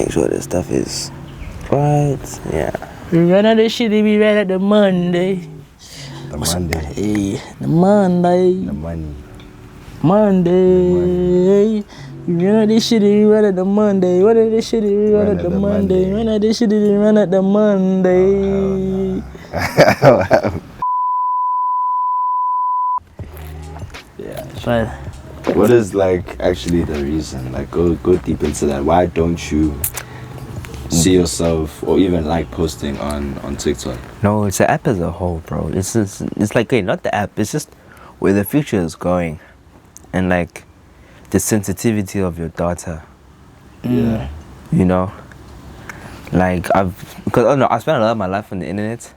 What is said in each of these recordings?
make sure this stuff is right. Yeah. We ran out of shit, we ran out the Monday. The Monday. Hey, the Monday. The money. Monday. We ran out this shit, we ran out the Monday. What is this shit, we ran out the Monday. Run out this shit, we ran out the Monday. Yeah. But What is like actually the reason? Like go deep into that. Why don't you see yourself or even like posting on TikTok? No, it's the app as a whole, bro. It's like, okay, not the app. It's just where the future is going, and like the sensitivity of your data. Yeah. You know, like I spent a lot of my life on the internet,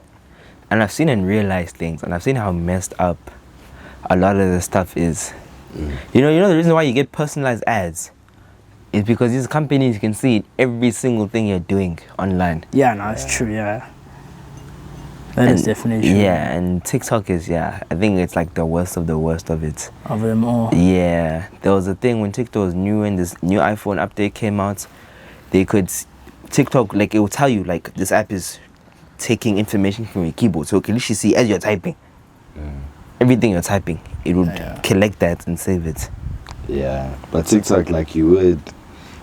and I've seen and realized things, and I've seen how messed up a lot of the stuff is. You know the reason why you get personalized ads is because these companies can see every single thing you're doing online. yeah, no, it's true, yeah. That is definitely true. Yeah, and TikTok is, I think it's like the worst of it. Of them all. Yeah, there was a thing when TikTok was new and this new iPhone update came out, TikTok, like it will tell you like this app is taking information from your keyboard, so it can literally see as you're typing. Everything you're typing, it would collect that and save it. Yeah, but TikTok, like you would,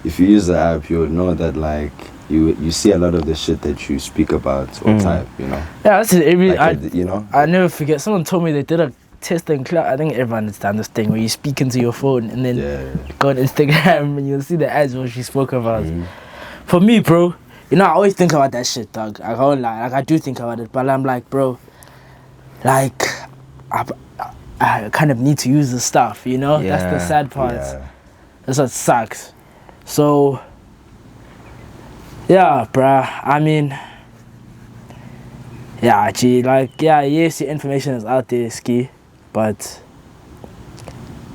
if you use the app, you would know that like you see a lot of the shit that you speak about or type, you know. Yeah, that's it. I never forget. Someone told me they did a test in class. I think everyone understands this thing where you speak into your phone and then go on Instagram and you'll see the ads what she spoke about. For me, bro, you know, I always think about that shit, dog. I can't lie, like I do think about it, but I'm like, bro, like I kind of need to use the stuff, you know. That's the sad part. That's what sucks. So yeah, bruh. I mean, yes, the information is out there, ski, but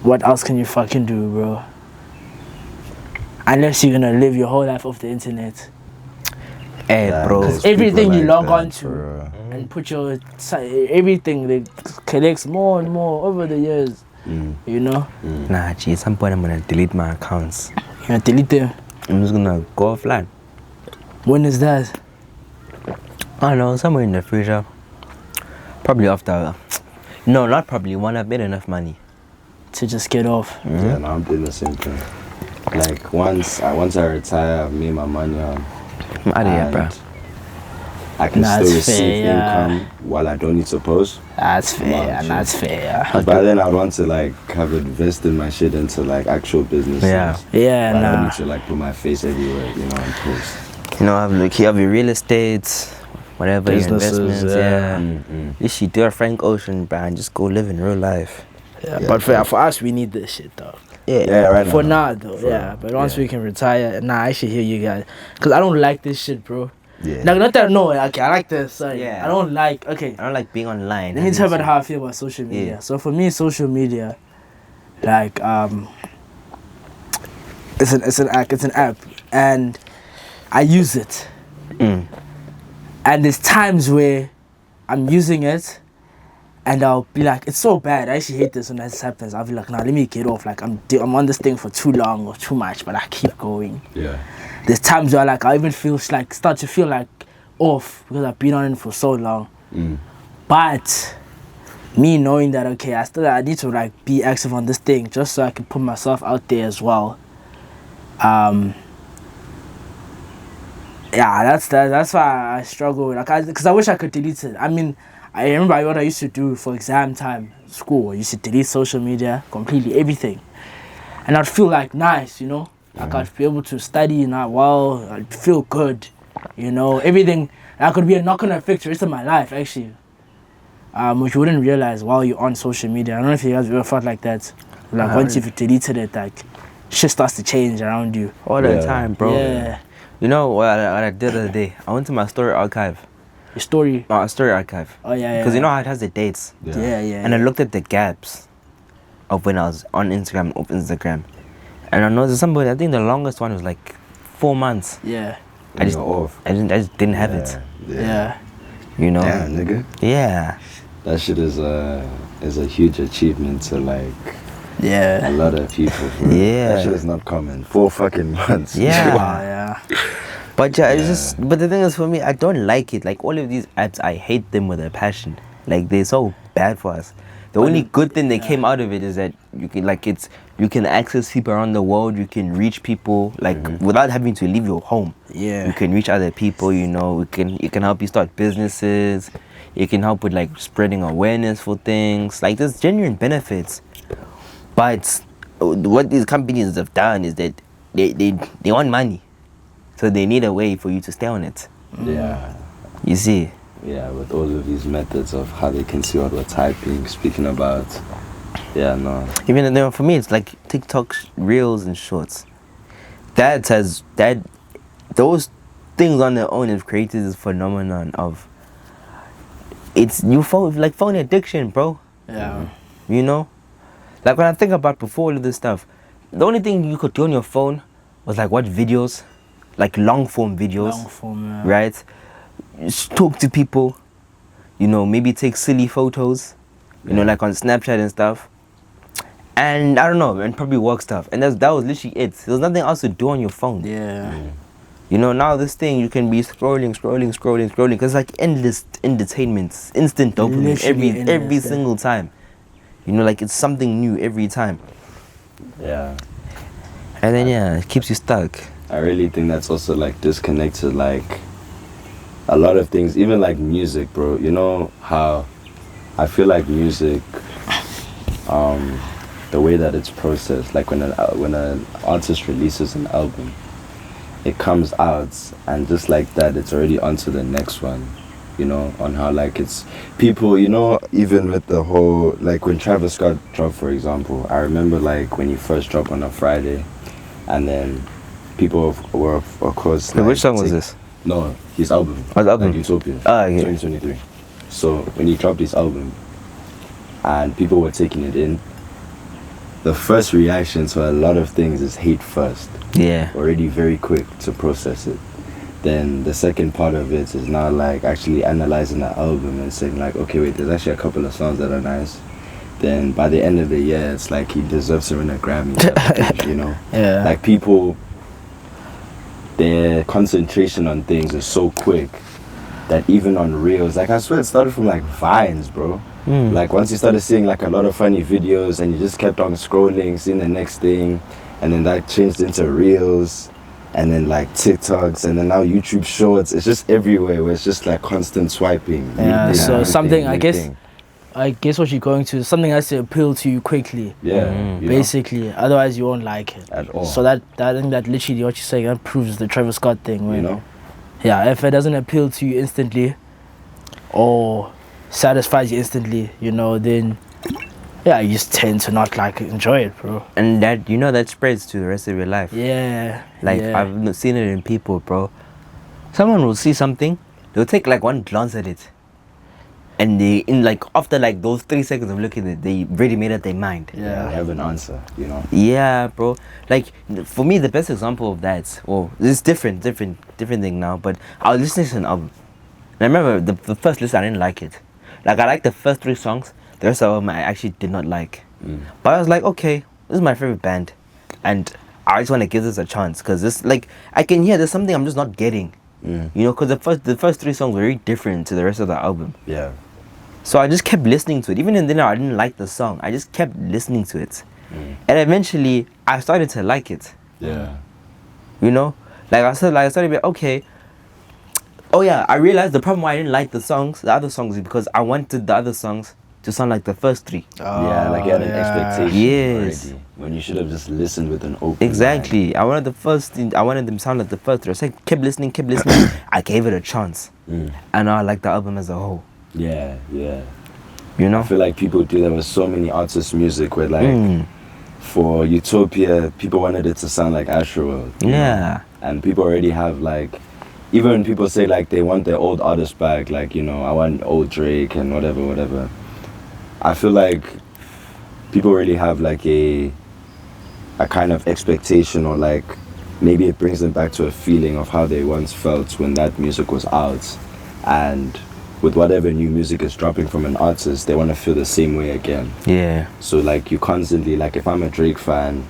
what else can you fucking do, bro? Unless you're gonna live your whole life off the internet. Hey, bro. Because everything you log on to bro. and put your everything that collects more and more over the years, you know. Nah, G, at some point I'm gonna delete my accounts. You're gonna delete them. I'm just gonna go offline. When is that? I don't know, somewhere in the future. Probably after. No, not probably. When I've made enough money to just get off. Yeah, no, I'm doing the same thing. Like once I retire, I've made my money on. I'm out of here, bro. I can still receive income while I don't need to post. That's fair, that's fair. But then I'd want to like have invested my shit into like actual business. Yeah. Yeah, but I don't need to like put my face everywhere, you know, and post. You know, have your real estate, whatever your investments, You should do a Frank Ocean, bro, and just go live in real life. Yeah, but for us, we need this shit, though. Yeah, right. For now, though, but once we can retire, I should hear you guys, cause I don't like this shit, bro. Yeah. Like, not that okay, I like this. Yeah. I don't like being online. Let me tell you about how I feel about social media. Yeah. So for me, social media, like it's an app, and I use it. And there's times where I'm using it, and I'll be like, it's so bad. I actually hate this when this happens. I'll be like, nah, let me get off. Like I'm on this thing for too long or too much, but I keep going. Yeah. There's times where like I even start to feel like off because I've been on it for so long. But me knowing that I need to like be active on this thing just so I can put myself out there as well. That's why I struggle with because I wish I could delete it. I mean, I remember what I used to do for exam time, school. I used to delete social media completely, everything, and I'd feel like nice, you know. Like I'd be able to study well, I'd feel good, you know, everything. That could be a knock-on effect the rest of my life, actually. Which you wouldn't realize while you're on social media. I don't know if you guys ever felt like that. Like once you've deleted it, like shit starts to change around you. All the time, bro. Yeah. You know what I did the other day? I went to my story archive. Your story? Story archive. Oh, yeah. Because you know how it has the dates? Yeah. And I looked at the gaps of when I was on Instagram. And I noticed somebody, I think the longest one was like 4 months. Yeah. I just didn't have it. Yeah. You know? Damn, nigga. Yeah. That shit is a huge achievement to like a lot of people. Bro. Yeah. That shit is not common. 4 fucking months. Yeah. Yeah. But yeah, it's Yeah. just. But the thing is, for me, I don't like it. Like all of these apps, I hate them with a passion. Like they're so bad for us. The But only it- good thing that yeah. came out of it is that you can access people around the world. You can reach people like without having to leave your home. Yeah. You can reach other people. You can help you start businesses. It can help with like spreading awareness for things. Like there's genuine benefits. But what these companies have done is that they want money. So they need a way for you to stay on it. Yeah. You see? Yeah, with all of these methods of how they can see what we're typing, speaking about. Yeah, no. Even though for me it's like TikTok reels and shorts. Those things on their own have created this phenomenon of phone addiction, bro. Yeah. You know? Like when I think about before all of this stuff, the only thing you could do on your phone was like watch videos, like long form videos. Long form, yeah. Right? Just talk to people, maybe take silly photos, like on Snapchat and stuff. And I don't know, and probably work stuff. And that was literally it. There's nothing else to do on your phone. Yeah. Now this thing you can be scrolling, because like endless entertainment, instant dopamine Literally every endless, yeah. single time. Like it's something new every time. Yeah. And then it keeps you stuck. I really think that's also like disconnected, like a lot of things, even like music, bro. You know how I feel like music, the way that it's processed, like when an artist releases an album, it comes out and just like that, it's already onto the next one. On how like it's people, even with the whole, like when Travis Scott dropped, for example, I remember like when he first dropped on a Friday, and then people were of course Wait, like, which song was this? No, his album. Oh, the album. Like Utopia. Ah, okay. 2023. So when he dropped his album and people were taking it in, the first reaction to a lot of things is hate first. Yeah. Already very quick to process it. Then the second part of it is now like actually analyzing the album and saying like, okay, wait, there's actually a couple of songs that are nice. Then by the end of the year, it's like he deserves to win a Grammy, type of thing, Yeah. Like people, their concentration on things is so quick that even on reels, like I swear it started from like Vines, bro. Like once you started seeing like a lot of funny videos and you just kept on scrolling, seeing the next thing, and then that changed into reels, and then like TikToks, and then now YouTube Shorts. It's just everywhere where it's just like constant swiping. Yeah, so something, I guess, thing. I guess what you're going to, something has to appeal to you quickly. Yeah, you know, Basically, otherwise you won't like it at all. So that I think that literally what you're saying, that proves the Travis Scott thing. Where, you know, yeah, if it doesn't appeal to you instantly, or satisfies you instantly, then yeah, you just tend to not like enjoy it, bro. And that spreads to the rest of your life. Yeah. Like yeah. I've seen it in people, bro. Someone will see something, they'll take like one glance at it, and after like those 3 seconds of looking at it, they already made up their mind. Yeah. I have an answer. Yeah, bro. Like for me, the best example of that, it's different thing now. But I was listening to an album, and I remember the first listen, I didn't like it. Like I liked the first 3 songs. The rest of them I actually did not like. But I was like, okay, this is my favorite band, and I just want to give this a chance because this, like, I can hear there's something I'm just not getting. Because the first 3 songs were very different to the rest of the album. Yeah. So I just kept listening to it. Even then I didn't like the song. I just kept listening to it. And eventually I started to like it. Yeah. Like I started to be okay. Oh yeah, I realized the problem why I didn't like the other songs is because I wanted the other songs to sound like the first 3. Yeah, like you had an expectation Yes. already, when you should have just listened with an open Exactly. I wanted them to sound like the first 3. So I kept listening. I gave it a chance. mind. And I like the album as a whole. Yeah. You I feel like people do that with so many artists' music where like for Utopia, people wanted it to sound like Astroworld. Yeah. And people already have like, even when people say like they want their old artists back, like, I want old Drake and whatever. I feel like people really have like a kind of expectation, or like maybe it brings them back to a feeling of how they once felt when that music was out. And with whatever new music is dropping from an artist, they want to feel the same way again. Yeah. So like you constantly, like if I'm a Drake fan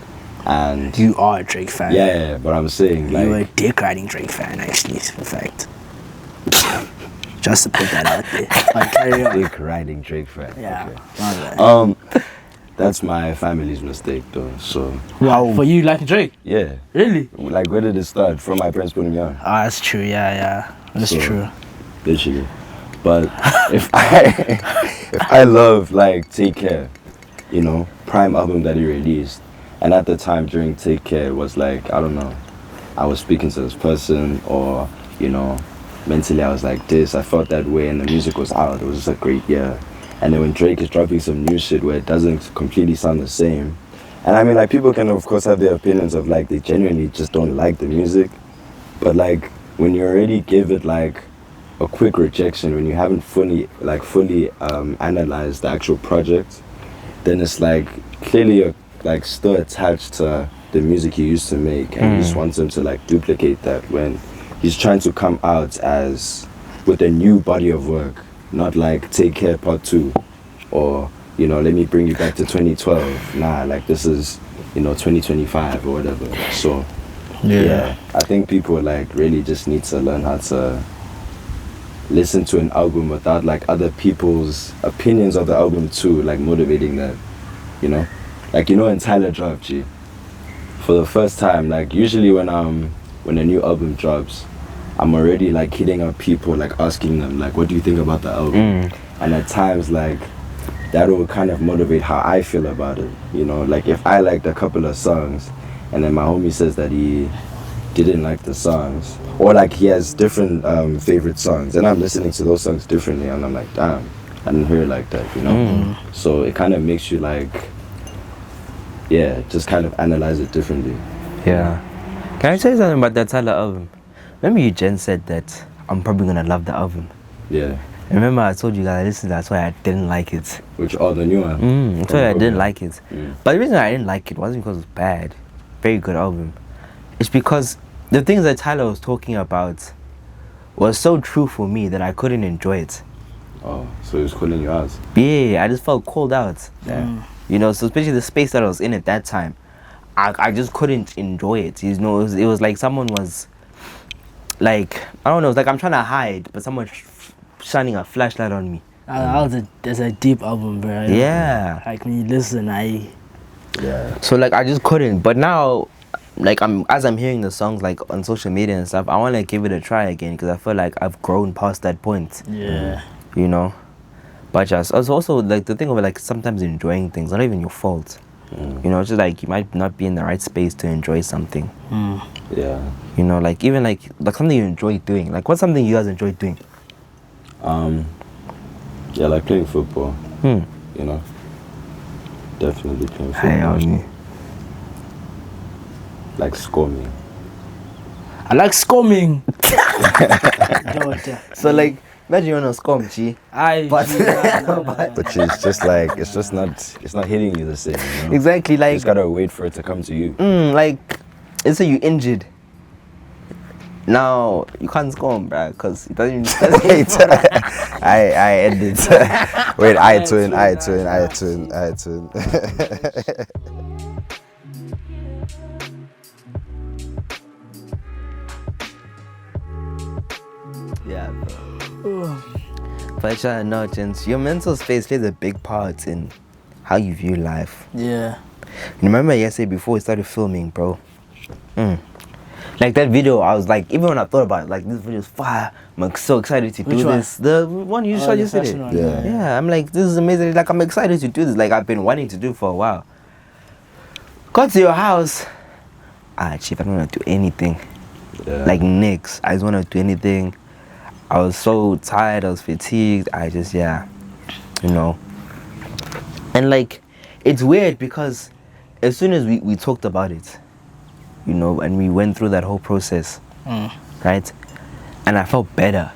And You are a Drake fan. yeah, but I'm saying You were a like dick riding Drake fan, actually, in fact. Just to put that out there. Like, carry on. dick riding Drake fan. Yeah. Okay. My bad. That's my family's mistake though. So Wow. For you like Drake? yeah, Really? like where did it start? From my parents putting me on. Ah, that's true. Yeah. That's So, true. Literally. But if I love like Take Care, you know, prime album that he released, and at the time during Take Care it was like, I don't know, I was speaking to this person, or you know, mentally I was like this, I felt that way, and the music was out. It was just a great year. And then when Drake is dropping some new shit where it doesn't completely sound the same, and I mean like people can of course have their opinions of like they genuinely just don't like the music, but like when you already give it like a quick rejection, when you haven't fully analyzed the actual project, then it's like clearly you're like still attached to the music you used to make, and you just want him to like duplicate that when he's trying to come out as with a new body of work, not like Take Care Part 2 or you know let me bring you back to 2012. Nah, like this is, you know, 2025 or whatever. So yeah, I think people like really just need to learn how to listen to an album without like other people's opinions of the album too, like motivating them, you know? Like, you know, when Tyler dropped, G, for the first time, like usually when a new album drops, I'm already like hitting up people, like asking them like, what do you think about the album? And at times like that will kind of motivate how I feel about it, you know? Like if I liked a couple of songs and then my homie says that he didn't like the songs, or like he has different favorite songs, and I'm listening to those songs differently, and I'm like, damn, I didn't hear it like that, you know? So it kind of makes you like, yeah, just kind of analyze it differently. Yeah. Can I say something about that Tyler album? Remember you Jen said that I'm probably gonna love the album. Yeah. Remember I told you guys, listen, that's why I didn't like it. Which the new one? That's why I didn't like it. But the reason I didn't like it wasn't because it was bad. Very good album. It's because the things that Tyler was talking about was so true for me that I couldn't enjoy it. Oh, so he was calling you out? Yeah, I just felt called out. Yeah. You know, so especially the space that I was in at that time, I just couldn't enjoy it. You know, it was like someone was like, I don't know, it's like I'm trying to hide, but someone shining a flashlight on me. That's a deep album, bro. Yeah. Like when you listen, Yeah. So like I just couldn't. But now, like as I'm hearing the songs like on social media and stuff, I want to give it a try again because I feel like I've grown past that point. Yeah. You know, but just also like the thing of like sometimes enjoying things not even your fault. You know, it's just like you might not be in the right space to enjoy something. Yeah. You know, like even like something you enjoy doing. Like what's something you guys enjoy doing? Yeah, like playing football. You know, definitely playing football. Like scoring. I like scoring. So like imagine you're on a scum, G. But it's just like it's not hitting you the same, you know? Exactly, like you just gotta wait for it to come to you. like let's say you injured. Now you can't score, bruh, because it doesn't. I ended. Wait, I twin. Yeah, bro. But no, gents, your mental space plays a big part in how you view life. Yeah. Remember yesterday before we started filming, bro? Like that video, I was like, even when I thought about it, like this video is fire. I'm like, so excited to do this. The one you shot yesterday. Yeah, I'm like, this is amazing. Like I'm excited to do this. Like I've been wanting to do for a while. Got to your house. Chief, I don't want to do anything. Like nix. I just want to do anything. I was so tired. I was fatigued. I just, you know. And like, it's weird because as soon as we talked about it, you know, and we went through that whole process, right? And I felt better.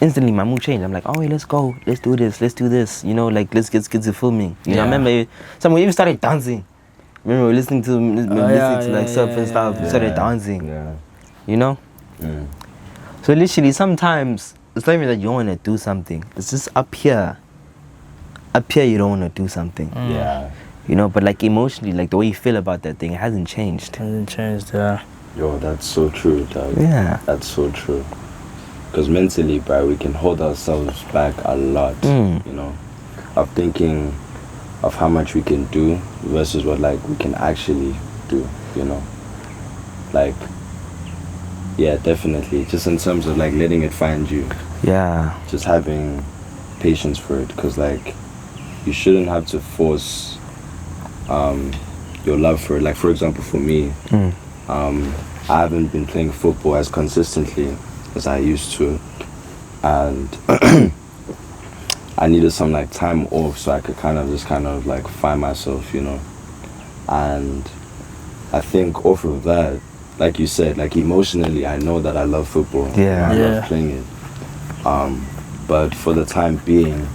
Instantly, my mood changed. I'm like, oh, wait, let's go. Let's do this. You know, like, let's get to filming. You know, I remember someone even started dancing. Remember, we were listening to like surf and stuff. We started dancing. Yeah. You know? So literally, sometimes it's not even that you don't want to do something. It's just up here. Up here, you don't want to do something. Yeah. You know, but like emotionally, like the way you feel about that thing, it hasn't changed. Hasn't changed, yeah. Yo, that's so true, dog. Yeah. That's so true. Because mentally, bro, we can hold ourselves back a lot, you know, of thinking of how much we can do versus what, like, we can actually do, you know. Like, yeah, definitely. Just in terms of, like, letting it find you. Yeah. Just having patience for it. Because, like, you shouldn't have to force your love for it. Like, for example, for me, I haven't been playing football as consistently as I used to, and I needed some like time off so I could kind of like find myself, you know. And I think off of that, like you said, like emotionally, I know that I love football. Yeah. I love playing it. But for the time being,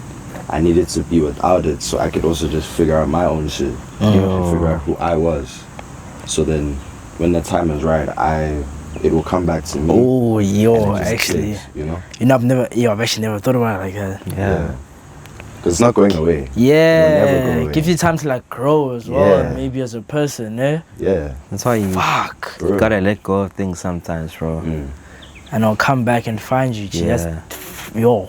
I needed to be without it so I could also just figure out my own shit, you know, and figure out who I was. So then, when the time is right, it will come back to me. Oh, yo, and it just actually, clicks, you know. I've actually never thought about it like that. Yeah. Because it's not going away. Yeah, It'll never go away. gives you time to like grow as well, Yeah. maybe as a person, eh? Yeah. That's why you Fuck. Bro. gotta let go of things sometimes, bro. And I'll come back and find you, G. Yeah. That's, yo.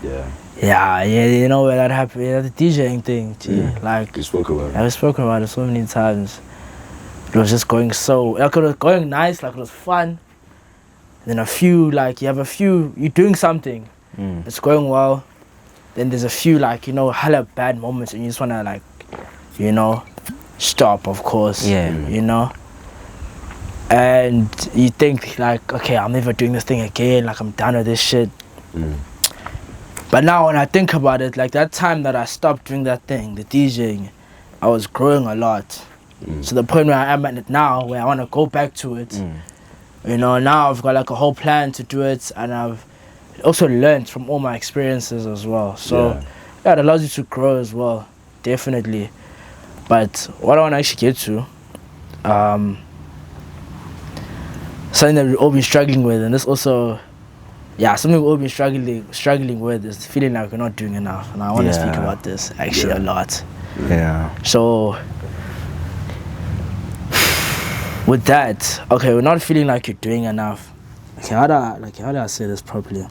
Yeah. Yeah, you know where that happened, yeah, the DJing thing, G. Like, We spoke about it. I've spoken about it so many times. It was just going so, like, it was going nice, like, it was fun. Then you're doing something, it's going well. Then there's a few, like, you know, hella bad moments and you just want to, like, you know, stop, of course. Yeah. You know? And you think, like, okay, I'm never doing this thing again, like, I'm done with this shit. But now when I think about it, like, that time that I stopped doing that thing, the DJing, I was growing a lot. To the point where I am at it now, where I want to go back to it. You know, now I've got like a whole plan to do it, and I've also learned from all my experiences as well. So, yeah, it allows you to grow as well, definitely. But what I want to actually get to, something that we've all been struggling with, and this also, yeah, something we've all been struggling with is feeling like we're not doing enough. And I want to speak about this actually a lot. Yeah. So, with that, okay, we're not feeling like you're doing enough. Okay, how do I say this properly?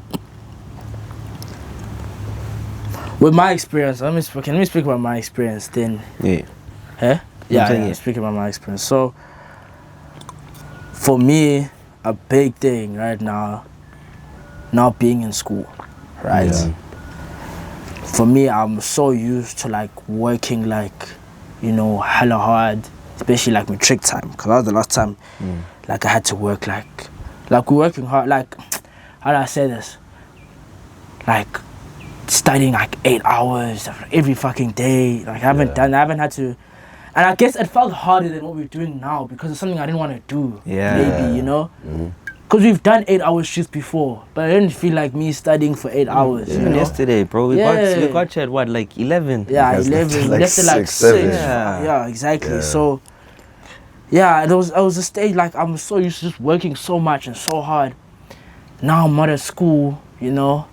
With my experience, let me speak about my experience then. Yeah. Yeah, yeah, speak about my experience. So, for me, a big thing right now, not being in school, right? Yeah. For me, I'm so used to like working like, you know, hella hard, especially like matric time, because that was the last time like I had to work like we're working hard, like, how do I say this? Like studying like 8 hours every fucking day. Like I haven't had to, and I guess it felt harder than what we're doing now because it's something I didn't want to do. Yeah. Maybe, you know? Because we've done 8 hour shifts before, but I didn't feel like me studying for 8 hours. You Even know? yesterday, bro, we got you at what, like 11? Yeah, Guys 11. like Left at like 6, 6. 7. Yeah, exactly. Yeah. So, yeah, I was a stage like I'm so used to just working so much and so hard. Now I'm not at school, you know.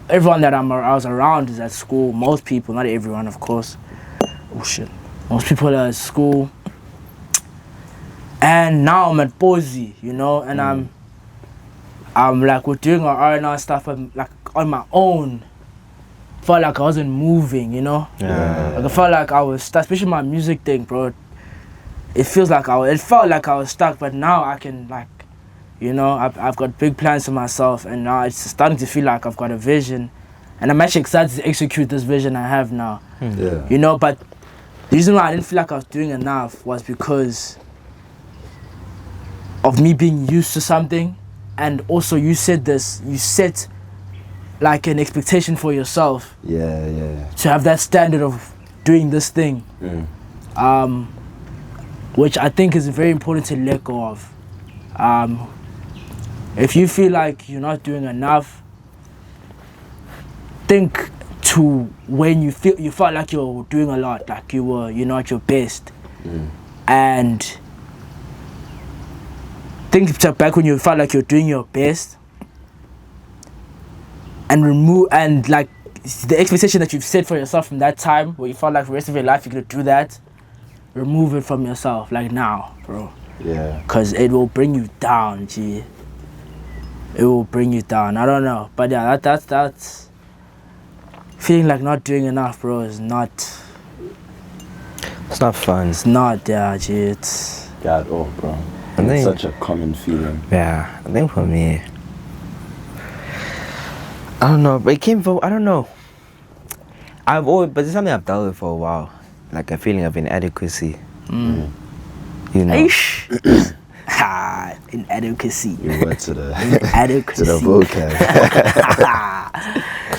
Everyone that I was around is at school. Most people, not everyone, of course. Oh shit. Most people are at school. And now I'm at Boise, you know, and I'm like, we're doing our R&R stuff, like on my own. Felt like I wasn't moving, you know. Yeah. Like I felt like I was stuck, especially my music thing, bro. It felt like I was stuck, but now I can, like, you know, I've got big plans for myself, and now it's starting to feel like I've got a vision, and I'm actually excited to execute this vision I have now. Yeah. You know, but the reason why I didn't feel like I was doing enough was because of me being used to something, and also you set like an expectation for yourself. Yeah. To have that standard of doing this thing, which I think is very important to let go of. If you feel like you're not doing enough, think to when you felt like you're doing a lot, like you were, you know, at your best, and think to back when you felt like you're doing your best, and remove and like the expectation that you've set for yourself from that time where you felt like for the rest of your life you're gonna do that, remove it from yourself, like now, bro. Yeah. Because it will bring you down, G. It will bring you down. I don't know. But yeah, that's feeling like not doing enough, bro, is not. It's not fun. It's not, yeah, G. It's. Yeah, at all, bro. I It's think- such a common feeling. Yeah, I think for me, I don't know, but it came from, I don't know. I've always, but it's something I've dealt with for a while, like a feeling of inadequacy. You know, Aish. Ha, inadequacy. You went to the Inadequacy. to the vocab.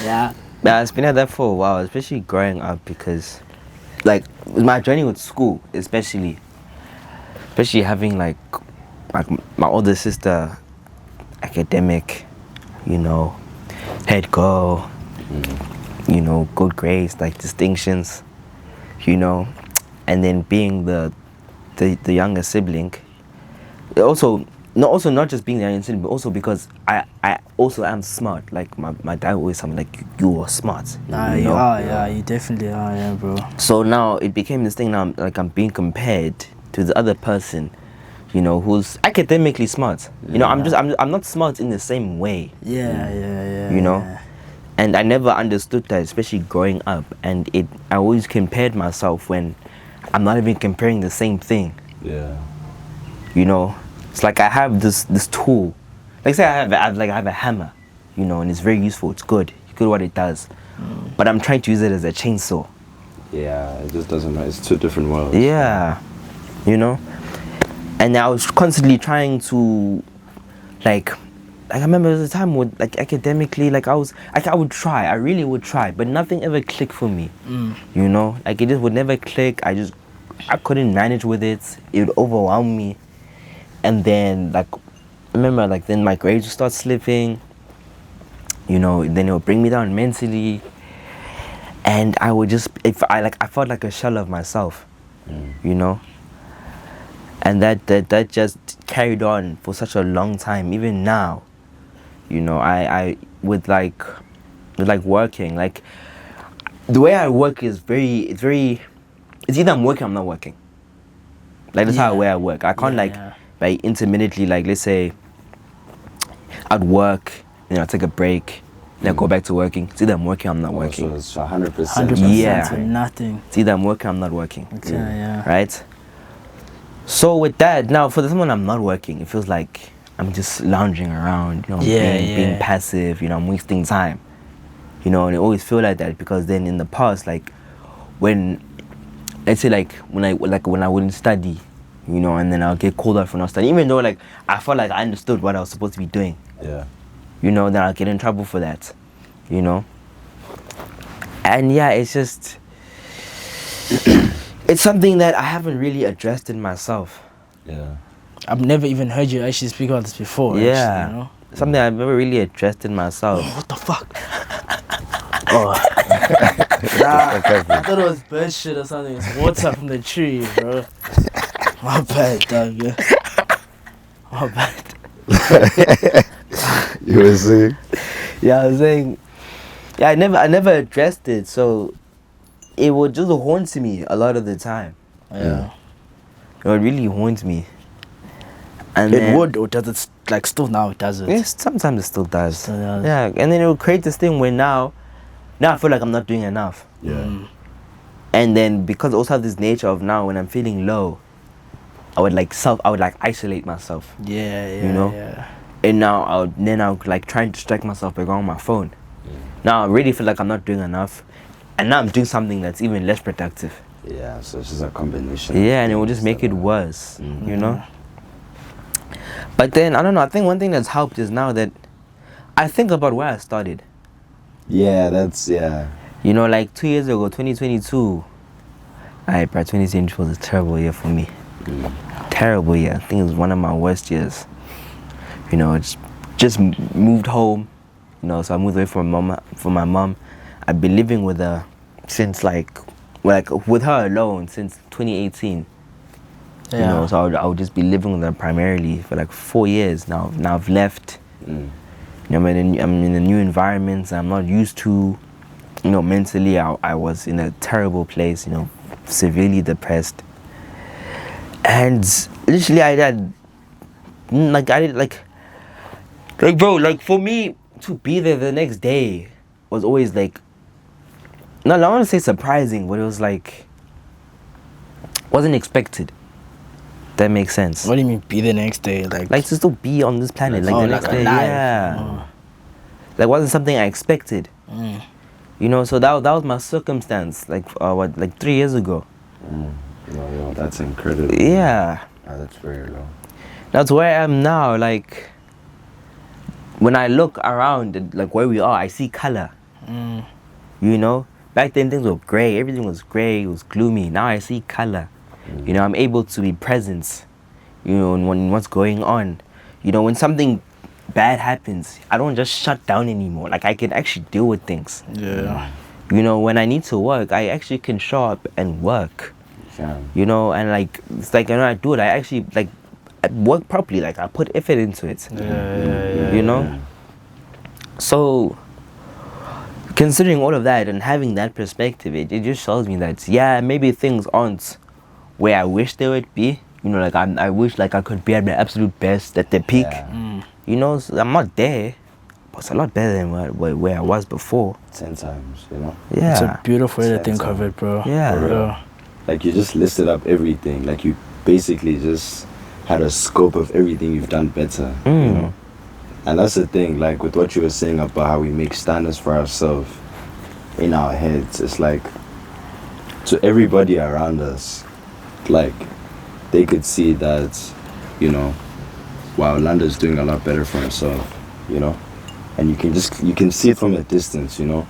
Yeah. yeah, it's been like that for a while, especially growing up, because, like, with my journey with school, especially having like my older sister, academic, you know, head girl, you know, good grades, like distinctions, you know, and then being the younger sibling. Also not just being the younger sibling, but also because I also am smart. Like my dad always told me, like, you are smart. Nah, you you know? are, yeah, you definitely are, yeah, bro. So now it became this thing. Now, like, I'm being compared to the other person, you know, who's academically smart. You know, I'm not smart in the same way. Yeah. You know? yeah. And I never understood that, especially growing up. And I always compared myself when I'm not even comparing the same thing. Yeah. You know, it's like I have this tool. Like, say I have a hammer, you know, and it's very useful. It's good. It's good what it does. But I'm trying to use it as a chainsaw. Yeah, it just doesn't matter. It's two different worlds. Yeah, you know. And I was constantly trying to, like I remember there was a time with, like, academically, like I would try, I really would try, but nothing ever clicked for me. You know, like it just would never click. I couldn't manage with it. It would overwhelm me. And then, like, I remember, like, then my grades would start slipping. You know, then it would bring me down mentally. And I would just, I felt like a shell of myself. You know. And that just carried on for such a long time. Even now, you know, I with working, like, the way I work is it's either I'm working or I'm not working. Like, that's how the way I work. I can't like intermittently, like, let's say I'd work, you know, take a break, then go back to working. It's either I'm working or I'm not working. So it's 100%. 100% Yeah. to nothing. It's either I'm working or I'm not working. Okay, yeah. Right? So with that, now for the time when I'm not working, it feels like I'm just lounging around, you know, being passive, you know, I'm wasting time. You know, and it always feel like that because then in the past, like, when, let's say, like, when I wouldn't study, you know, and then I'll get called out for not studying, even though, like, I felt like I understood what I was supposed to be doing. Yeah. You know, then I'll get in trouble for that, you know. And yeah, it's just, it's something that I haven't really addressed in myself. Yeah. I've never even heard you actually speak about this before. Yeah. Actually, you know? Something I've never really addressed in myself. What the fuck? Oh. Nah, I thought it was bird shit or something. It's water from the tree, bro. My bad, dog. Yeah. My bad. You were saying? Yeah, I was saying, yeah, I never addressed it, so it would just haunt me a lot of the time. Yeah. It would really haunt me. And It then- would, or does it, like, still now it does it? Yes, sometimes it still does. Still does. Yeah, and then it will create this thing where now I feel like I'm not doing enough. Yeah. And then because I also have this nature of now when I'm feeling low, I would isolate myself. Yeah, You know? yeah. And now I would like try and distract myself by going on my phone. Now I really feel like I'm not doing enough. And now I'm doing something that's even less productive. Yeah, so it's just a combination. Yeah, and it will just make it worse, you know? But then, I don't know, I think one thing that's helped is now that I think about where I started. Yeah, that's, yeah. You know, like 2 years ago, 2022, 2022 was a terrible year for me. Terrible year. I think it was one of my worst years. You know, it's just moved home. You know, so I moved away from my mom. I've been living with her since with her alone since 2018. Yeah. You know, so I would just be living with her primarily for like 4 years now. Now I've left. You know, I'm in a new environment I'm not used to. You know, mentally I was in a terrible place. You know, severely depressed. And literally I did like bro, like for me to be there the next day was always like, no, I don't want to say surprising, but it was like wasn't expected. That makes sense. What do you mean be the next day? Like to still be on this planet, like oh, the like next day, alive. yeah. Like wasn't something I expected. You know, so that was my circumstance. Like 3 years ago. No, that's incredible. Yeah. That's very low. That's where I am now. Like when I look around, at, like where we are, I see color. You know, back then things were gray. Everything was gray. It was gloomy. Now I see color. You know, I'm able to be present. You know, when what's going on. You know, when something bad happens, I don't just shut down anymore. Like I can actually deal with things. Yeah. You know, when I need to work, I actually can show up and work. Yeah. You know, and like it's like when I do it, I actually like I work properly. Like I put effort into it. You know. So considering all of that and having that perspective, it just shows me that yeah, maybe things aren't where I wish they would be. You know, like I wish like I could be at my absolute best at the peak. Yeah. You know, so I'm not there, but it's a lot better than where I was before. 10 times, you know? Yeah. It's a beautiful way to Sense think of- of it, bro. Yeah. For real. Like you just listed up everything. Like you basically just had a scope of everything you've done better, you know? And that's the thing, like with what you were saying about how we make standards for ourselves in our heads, it's like to everybody around us, like they could see that, you know, wow, Landa's doing a lot better for himself, you know? And you can see it from a distance, you know?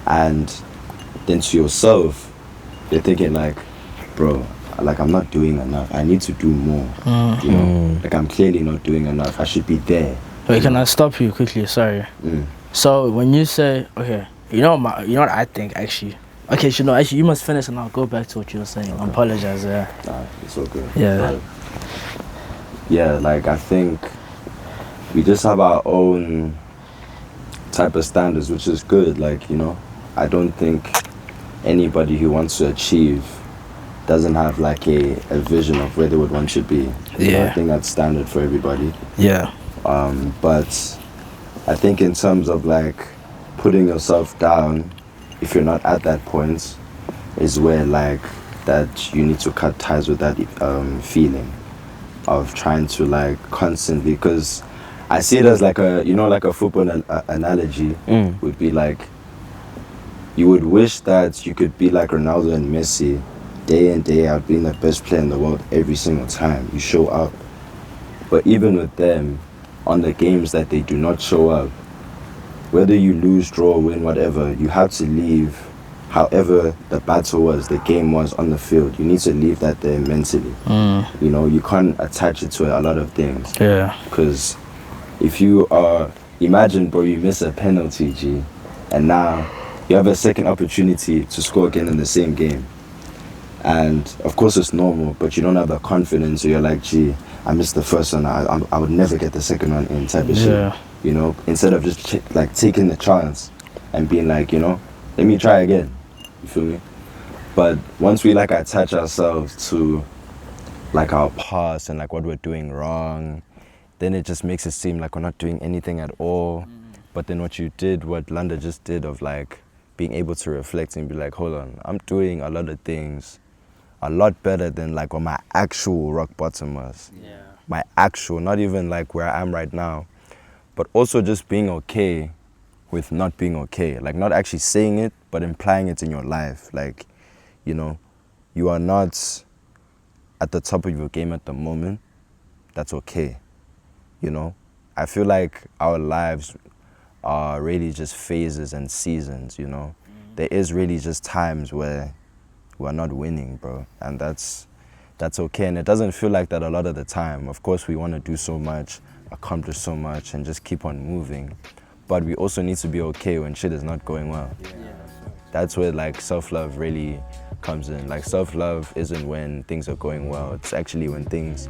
And then to yourself, you're thinking like, bro, like I'm not doing enough. I need to do more, you know? Like I'm clearly not doing enough. I should be there. Wait, can I stop you quickly? Sorry. So when you say, okay, you know what I think actually. Okay, you must finish and I'll go back to what you were saying. I apologize. Yeah. Nah, it's all good. Yeah. But, yeah, like I think we just have our own type of standards, which is good. Like, you know, I don't think anybody who wants to achieve doesn't have like a vision of where they would want to be. You know, I think that's standard for everybody. Yeah. But I think in terms of like putting yourself down, if you're not at that point, is where like that you need to cut ties with that feeling of trying to like constantly, because I see it as like a, you know, like a football analogy would be like, you would wish that you could be like Ronaldo and Messi day in, day out, being the best player in the world every single time you show up. But even with them, on the games that they do not show up, whether you lose, draw, win, whatever, you have to leave however the battle was, the game was on the field. You need to leave that there mentally. You know, you can't attach it to a lot of things. Yeah. Because if you are, imagine, bro, you miss a penalty, G, and now you have a second opportunity to score again in the same game. And of course it's normal, but you don't have the confidence, so you're like, gee, I missed the first one, I would never get the second one in type of shit. You know, instead of just like taking the chance and being like, you know, let me try again. You feel me? But once we like attach ourselves to like our past and like what we're doing wrong, then it just makes it seem like we're not doing anything at all. But then what Landa just did of like being able to reflect and be like, hold on, I'm doing a lot of things a lot better than like what my actual rock bottom was. My actual, not even like where I am right now, but also just being okay with not being okay. Like not actually saying it, but implying it in your life. Like, you know, you are not at the top of your game at the moment. That's okay. You know, I feel like our lives are really just phases and seasons, you know. There is really just times where we're not winning, bro. And that's okay. And it doesn't feel like that a lot of the time. Of course, we want to do so much, accomplish so much, and just keep on moving. But we also need to be okay when shit is not going well. That's where like self-love really comes in. Like self-love isn't when things are going well. It's actually when things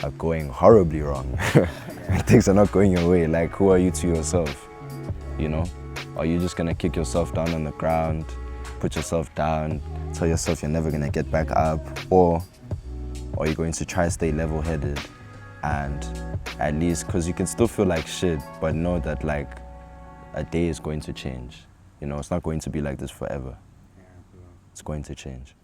are going horribly wrong. When things are not going your way. Like, who are you to yourself? You know? Are you just gonna kick yourself down on the ground, put yourself down, tell yourself you're never gonna get back up? Or or you're going to try to stay level-headed, and at least, because you can still feel like shit, but know that like a day is going to change. You know, it's not going to be like this forever. It's going to change.